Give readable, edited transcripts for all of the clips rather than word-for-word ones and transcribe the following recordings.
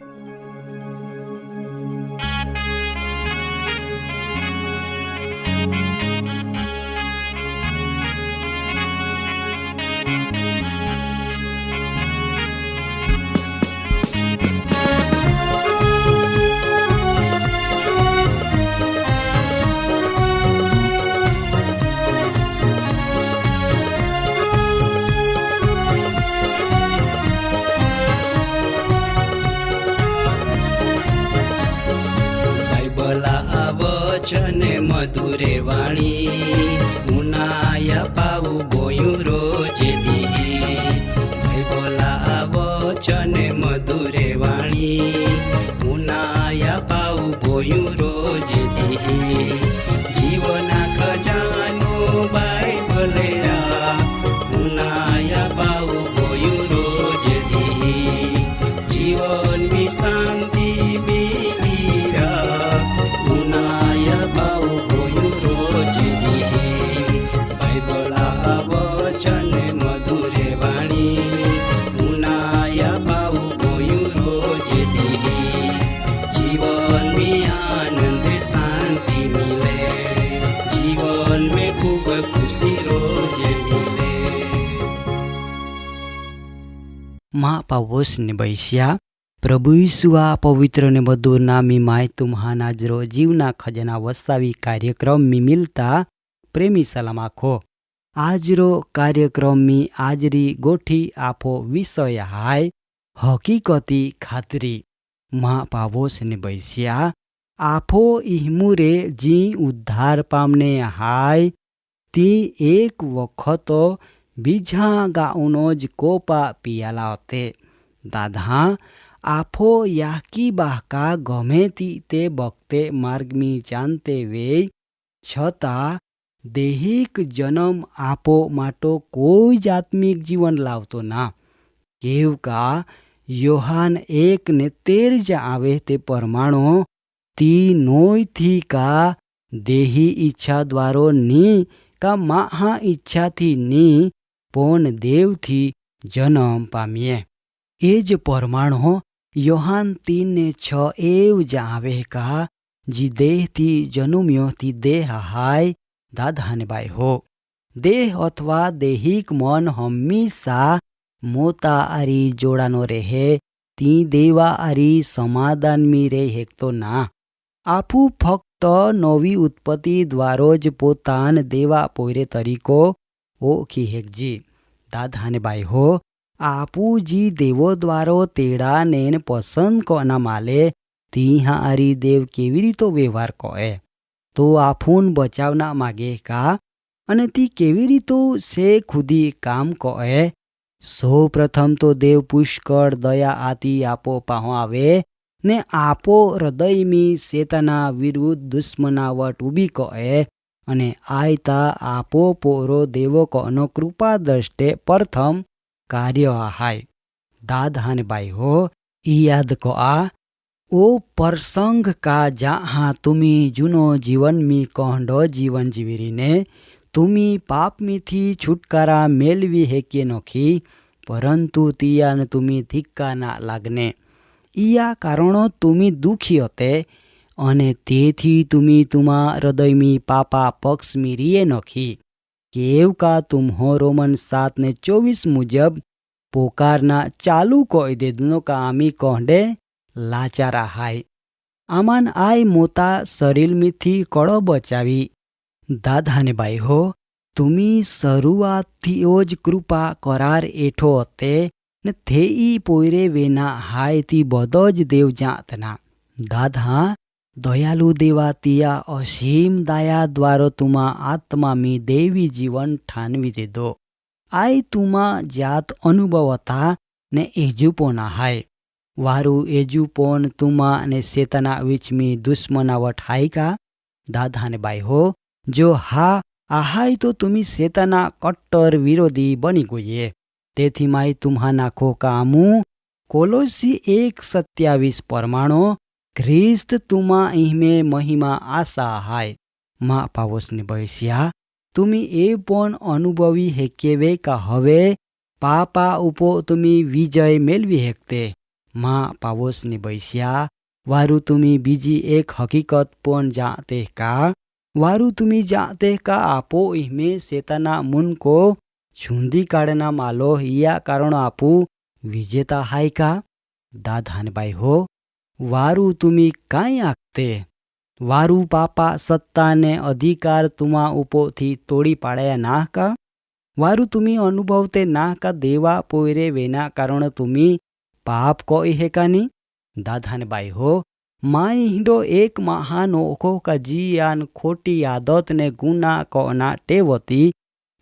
બાઇબલા વચને મધુરે વાણી, ઉનાયા પાવું બોયું રોજે દી. બાઇબલા વચને મધુરે વાણી, ઉનાયા પાવું બોયું રોજે દી. જીવના ખજાનો બાઇબલે ઉનાયા પાવું બોયું રોજે દી. જીવનની શાંતિ महापावोसने बैश्या प्रभु यीशुआ पवित्र ने मधुर नामी माय तुम्हारा नाजरो जीवना खजना वसावी कार्यक्रम में मिलता प्रेमी सलाम आखो. आजरो कार्यक्रम में आजरी गोठी आपो विषय हाय हकीकती खातरी. महापावोसने बैश्या आपो इहमुरे जी उद्धार पामने हाय ती एक वखत बीजा गाउनो ज कोपा पियाला होते. दादा आफो याकी बाहका गमे ते बखते मार्ग में जानते वे छता देहिक जन्म आपो माटो कोई आत्मिक जीवन लावतो ना. केव का योहान 1:13 आवे ते परमाणो ती नोय थी का देही इच्छा द्वारो नी का महा इच्छा थी नी पण देव थी जन्म पामीए. एज परमाणु योहान 3:6 एव जावे का जी देह थी जन्म्यो थी देह हाय दादा ने बाय हो. देह अथवा देहिक मन हमेशा मोता आरी जोड़ानो रहे ती देवा आरी समाधान में रे हेकतो ना. आपू फक्त नवी उत्पत्ति द्वारो ज पोतान देवा पोरे तरीको ओखी हेकजी. दादा ने बाई हो आपू जी देवो द्वारो तेड़ा नेन पसंद को ना माले ती हारी देव केवी रीतो व्यवहार कोए तो आफून बचावना मागे का अने ती केवी रीतो से खुदी काम कोए. सौ प्रथम तो देव पुष्कळ दया आती आपो पाहो आवे ने आपो हृदय में सेताना विरुद्ध दुश्मनावट उभी कोए अने आयता आपो पोरो देवो को अनुकृपा दृष्टे प्रथम कार्य हाय. दादा ने बाई हो याद को ओ प्रसंग का जहाँ तुमी जुनो जीवन में कहंडो जीवन जीवीरी ने तुमी पाप में थी छुटकारा मेलवी है के नोखी परंतु तियान तुमी धिक्का ना लागने. इया कारणो तुमी दुखी होते अने तेथी तुमी तुमा हृदय में पापा पक्ष में रिए नखी. केव का तुम हो रोमन 7:24 मुजब पोकारना चालू कोई देदनो का आमी कहडे लाचारा हाय. आमान आय मोता शरीर में थी कड़ो बचावी. दादा ने बाई हो तुमी शुरुआत थी ओज कृपा करार एठो होते ने थेई पोयरे वेना हाय ती बदोज देव जातना. दादा दयालु देवा तिया असीम दया द्वारो तुमा आत्मा में देवी जीवन ठानवी दे दो. आई तुमा जात अनुभवता ने एजुपोना हाय. वारू एजुपोन तुमा ने सेतना विच में दुश्मनावट हाय का. दादा ने बाई हो जो हा आहाय तो तुमी सेतना कट्टर विरोधी बनी गए. तेथी माई तुम्हा नाखो कामू कोलोसी 1:27 परमाणु ख्रिस्त तुमा इहमे महिमा आशा हाय. मा पावसने बैस्या तुमी ए पण अनुभवी हेकेवे का हवे पापा उपो तुमी विजय मेलवी हेकते. માં पावोसनी बैस्या वारू तुम्ही बीजी एक हकीकत पण जाते का? वारू तुम्ही जाते का आपो इहमे शेताना मुन को छुंदी काढना मालो या कारण आपू विजेता हाय का? दाधानबाई हो, वारू तुम्ही काय आखते? वारू पापा सत्ताने अधिकार तुम्हा उपोथी तोडी पाड्या ना का? वारू तुम्ही अनुभवते ना का देवा पोयरे वेना कारण तुम्ही पाप को हे का नी? दाधानबाई हो, माई हिंडो एक महान ओखो का जियान खोटी आदत ने गुना को ना टेवती,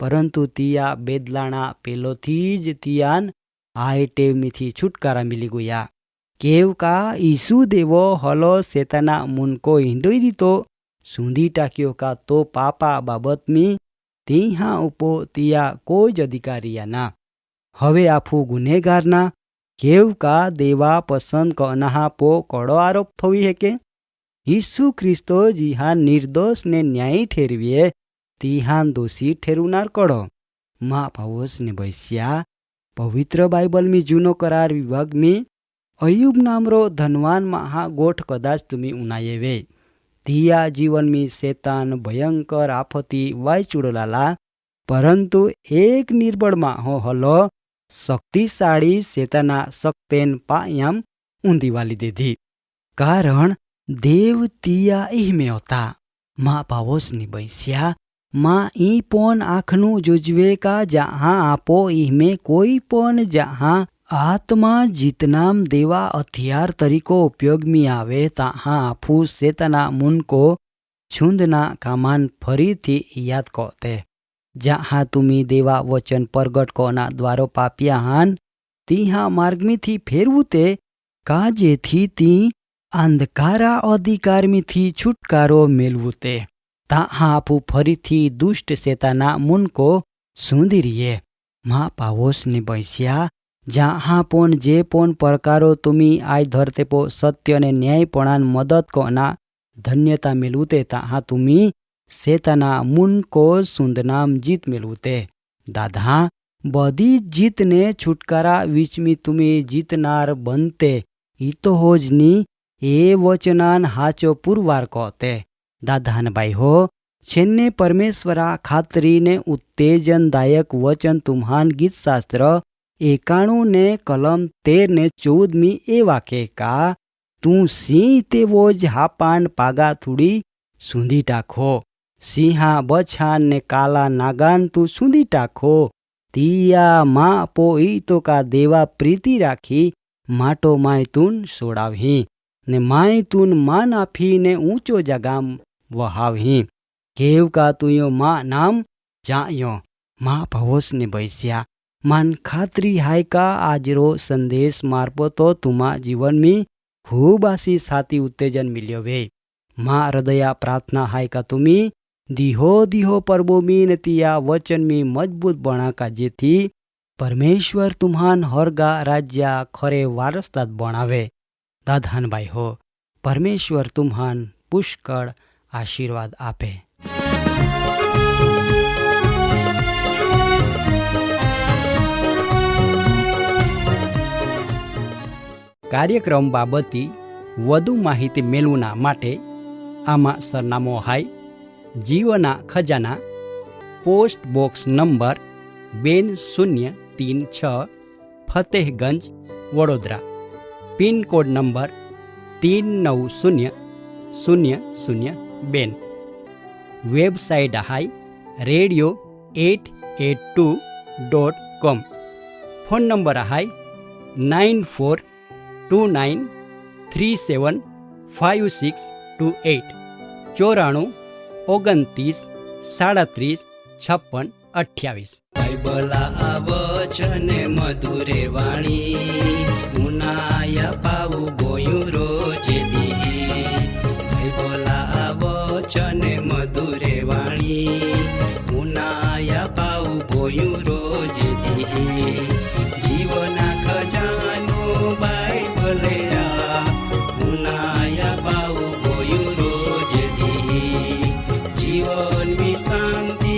परंतु तिया बेदलाना पेलोथी ज तियान आय टेवमीथी छुटकारा मिली गया। केव का ईसु देवो हलो शेताना मुनको हिंडोई दीतो सूंधी टाक्यो का तो पापा बाबत में तीहा उपो तिया कोई ज अधिकारिया ना। हवे आफू गुनेगारना केव का देवा पसंद कनाहा पो कड़ो आरोप थवी है के? ईसु ख्रिस्तो जिहा निर्दोष ने न्यायी ठेरवीए तिहान दोषी ठेरुनार कड़ो। माँ पावोस ने बैस्या पवित्र बाइबल में जूनो करार विभाग में अयुब नामरो धनवान महा गोठ कदाच तुम्ही उनायेवे। तिया जीवन में शैतान भयंकर आफती वाय चुड़ोलाला, परंतु एक निर्बळ माहो हलो शक्तिशाળી शैताना शक्तेन पायाम ऊंधी वाली दीधी कारण देव तिया इहमे होता। माँ पावोसनी बैस्या माँ ई पोन आखनु जुजवे का जहाँ आपो इहमे कोई पोन जहाँ आत्मा जितनाम देवा हथियार तरीको उपयोग में आवे तहाँ आफू शैताना मुन को छुंदना कामान फरी थी याद कहते। जहाँ तुम्ही देवा वचन प्रगट कोना द्वारो पापिया हान तिहा मार्ग में थी फेरवुते काजे थी ती अंधकारा अधिकार में थी छुटकारो मेलवुते तहाँ आपू फरी थी दुष्ट शैताना मुन को सूंधी रिये। माँ पावोस ने बैस्या जहाँ पोन जे पोन प्रकारो तुम्ही आय धरते पो सत्य ने न्यायपणान मदत कोना धन्यता मेलवुते तहाँ तुम्ही शैताना मुन को सुंदनाम जीत मेलवुते। दादा बदी जीत ने छुटकारा बीच में तुम्ही जीतनार बनते इतो होजनी ए वचनान हाचो पुरवार कहते। दादान बाई हो छेन्ने परमेश्वरा खातरी ने उत्तेजनदायक वचन तुम्हान गीत शास्त्र 91 ने कलम 13 ने 14 में ए वाक्य का तू सिंह ते वोज हापान पागा थुड़ी सूंधी टाखो सिंहा बछान ने काला नागान तू सूंधी टाखो तिया मा पोई तो का देवा प्रीति राखी माटो मायतून सोडावही ने मायतून मान आफी ने ऊंचो जगाम वहावही केव का तुयो मा नाम जायो। माँ भवोस ने बैस्या मान खात्री हाय का आजरो संदेश मार्फतो तुमा जीवन में खूब आशी साथी उत्तेजन मिल्यो वे। माँ हृदया प्रार्थना हाय का तुम्ही दिहो दिहो परबो मीन तिया वचन में मजबूत बना का जेथी परमेश्वर तुम्हान हरगा राज्य खरे वारसदार बनावे। दाधान बाई हो परमेश्वर तुम्हान पुष्कळ आशीर्वाद आपे। કાર્યક્રમ બાબતથી વધુ માહિતી મેળવના માટે આમાં સરનામો હાય જીવના ખજાના post box number 2036 Fatehganj Vadodara pin code number 390002 website હાય radio882.com ફોન નંબર હાય 9429375628 9429 37 56 28। બાઇબલા વચને મધુરે વાણી મુનાયા પાવું ગોયું રોજે દી બાઇબલા વચને મધુરે વાણી મુનાયા પાવું ગોયું રોજે દી જીવના ખજાનો બાઇબલે મુનાયા પાવું ગોયું રોજે દી જીવન મી શાંતિ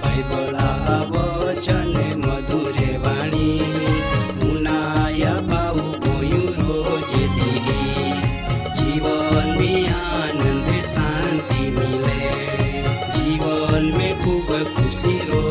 Bible जीवन में आनंद शांति मिले, जीवन में खूब खुशी रो